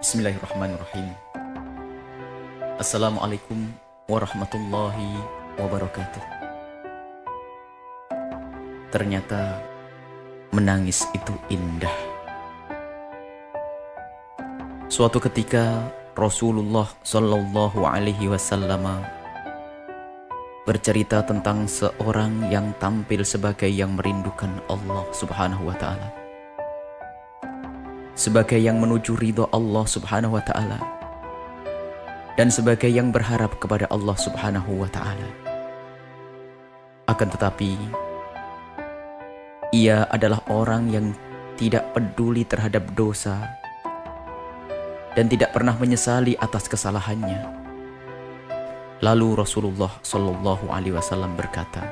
Bismillahirrahmanirrahim. Assalamualaikum warahmatullahi wabarakatuh. Ternyata menangis itu indah. Suatu ketika Rasulullah Shallallahu Alaihi Wasallam bercerita tentang seorang yang tampil sebagai yang merindukan Allah Subhanahu Wa Taala, sebagai yang menuju ridho Allah Subhanahu Wa Taala, dan sebagai yang berharap kepada Allah Subhanahu Wa Taala. Akan tetapi ia adalah orang yang tidak peduli terhadap dosa dan tidak pernah menyesali atas kesalahannya. Lalu Rasulullah Shallallahu Alaihi Wasallam berkata,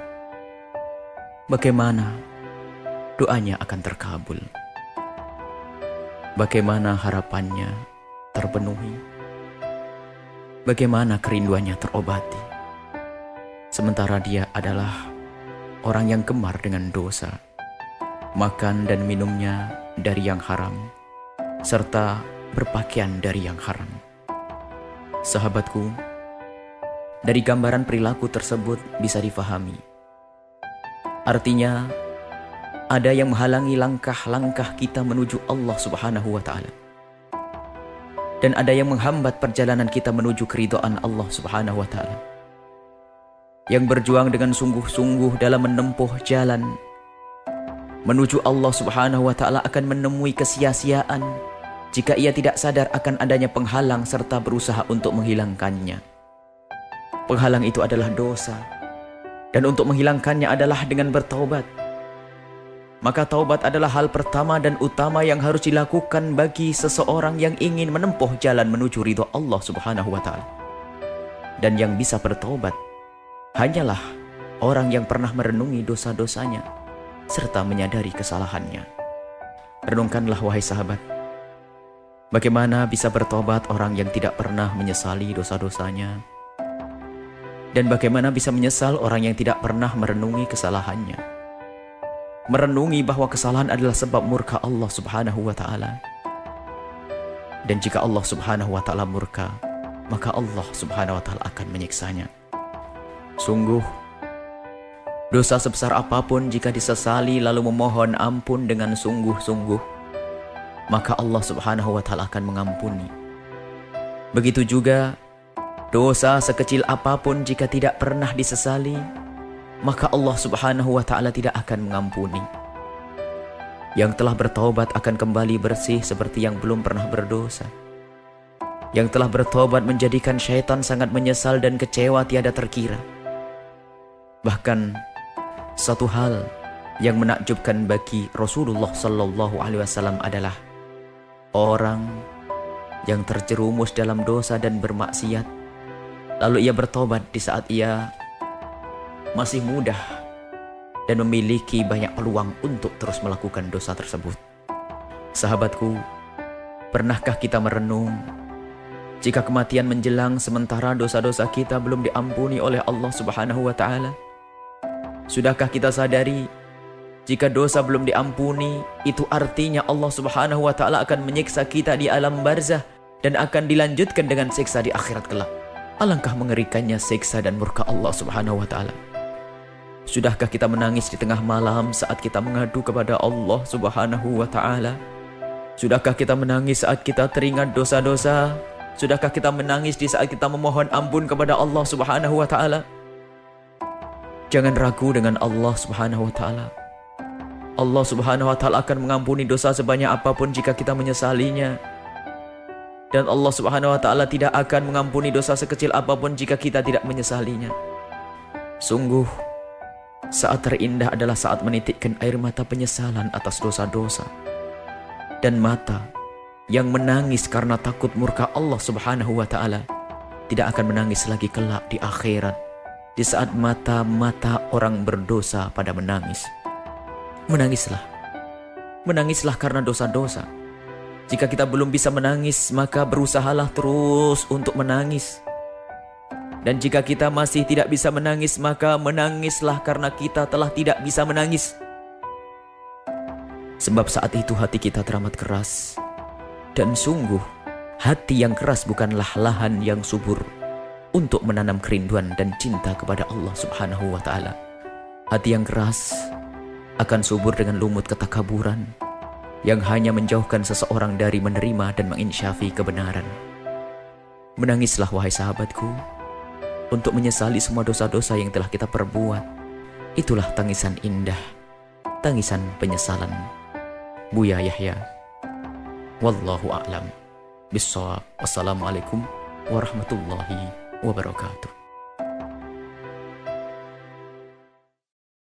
bagaimana doanya akan terkabul? Bagaimana harapannya terpenuhi? Bagaimana kerinduannya terobati? Sementara dia adalah orang yang gemar dengan dosa, makan dan minumnya dari yang haram, serta berpakaian dari yang haram. Sahabatku, dari gambaran perilaku tersebut bisa difahami. Artinya, ada yang menghalangi langkah-langkah kita menuju Allah Subhanahu Wa Taala, dan ada yang menghambat perjalanan kita menuju keridhaan Allah Subhanahu Wa Taala. Yang berjuang dengan sungguh-sungguh dalam menempuh jalan menuju Allah Subhanahu Wa Taala akan menemui kesia-siaan jika ia tidak sadar akan adanya penghalang serta berusaha untuk menghilangkannya. Penghalang itu adalah dosa, dan untuk menghilangkannya adalah dengan bertaubat. Maka taubat adalah hal pertama dan utama yang harus dilakukan bagi seseorang yang ingin menempuh jalan menuju ridho Allah Subhanahu Wa Taala. Dan yang bisa bertaubat hanyalah orang yang pernah merenungi dosa-dosanya serta menyadari kesalahannya. Renungkanlah wahai sahabat, bagaimana bisa bertobat orang yang tidak pernah menyesali dosa-dosanya, dan bagaimana bisa menyesal orang yang tidak pernah merenungi kesalahannya. Merenungi bahwa kesalahan adalah sebab murka Allah Subhanahu Wa Taala. Dan jika Allah Subhanahu Wa Taala murka, maka Allah Subhanahu Wa Taala akan menyiksanya. Sungguh, dosa sebesar apapun jika disesali lalu memohon ampun dengan sungguh-sungguh, maka Allah Subhanahu Wa Taala akan mengampuni. Begitu juga dosa sekecil apapun jika tidak pernah disesali, maka Allah Subhanahu Wa Taala tidak akan mengampuni. Yang telah bertaubat akan kembali bersih seperti yang belum pernah berdosa. Yang telah bertaubat menjadikan syaitan sangat menyesal dan kecewa tiada terkira. Bahkan satu hal yang menakjubkan bagi Rasulullah Sallallahu Alaihi Wasallam adalah orang yang terjerumus dalam dosa dan bermaksiat, lalu ia bertobat di saat ia masih muda dan memiliki banyak peluang untuk terus melakukan dosa tersebut. Sahabatku, pernahkah kita merenung jika kematian menjelang sementara dosa-dosa kita belum diampuni oleh Allah Subhanahu Wa Taala? Sudahkah kita sadari jika dosa belum diampuni, itu artinya Allah Subhanahu Wa Taala akan menyiksa kita di alam barzah dan akan dilanjutkan dengan siksa di akhirat kelak. Alangkah mengerikannya siksa dan murka Allah Subhanahu Wa Taala. Sudahkah kita menangis di tengah malam saat kita mengadu kepada Allah Subhanahu Wa Taala? Sudahkah kita menangis saat kita teringat dosa-dosa? Sudahkah kita menangis di saat kita memohon ampun kepada Allah Subhanahu Wa Taala? Jangan ragu dengan Allah Subhanahu Wa Taala. Allah Subhanahu Wa Taala akan mengampuni dosa sebanyak apapun jika kita menyesalinya. Dan Allah Subhanahu Wa Taala tidak akan mengampuni dosa sekecil apapun jika kita tidak menyesalinya. Sungguh, saat terindah adalah saat menitikkan air mata penyesalan atas dosa-dosa, dan mata yang menangis karena takut murka Allah Subhanahu Wa Taala tidak akan menangis lagi kelak di akhirat, di saat mata-mata orang berdosa pada menangis. Menangislah, menangislah karena dosa-dosa. Jika kita belum bisa menangis, maka berusahalah terus untuk menangis. Dan jika kita masih tidak bisa menangis, maka menangislah karena kita telah tidak bisa menangis. Sebab saat itu hati kita teramat keras, dan sungguh Hati yang keras bukanlah lahan yang subur untuk menanam kerinduan dan cinta kepada Allah Subhanahu wa Ta'ala. Hati yang keras akan subur dengan lumut ketakaburan yang hanya menjauhkan seseorang dari menerima dan menginsyafi kebenaran. Menangislah wahai sahabatku, untuk menyesali semua dosa-dosa yang telah kita perbuat. Itulah tangisan indah, tangisan penyesalan. Buya Yahya. Wallahu a'lam bishawab. Wassalamualaikum warahmatullahi wabarakatuh.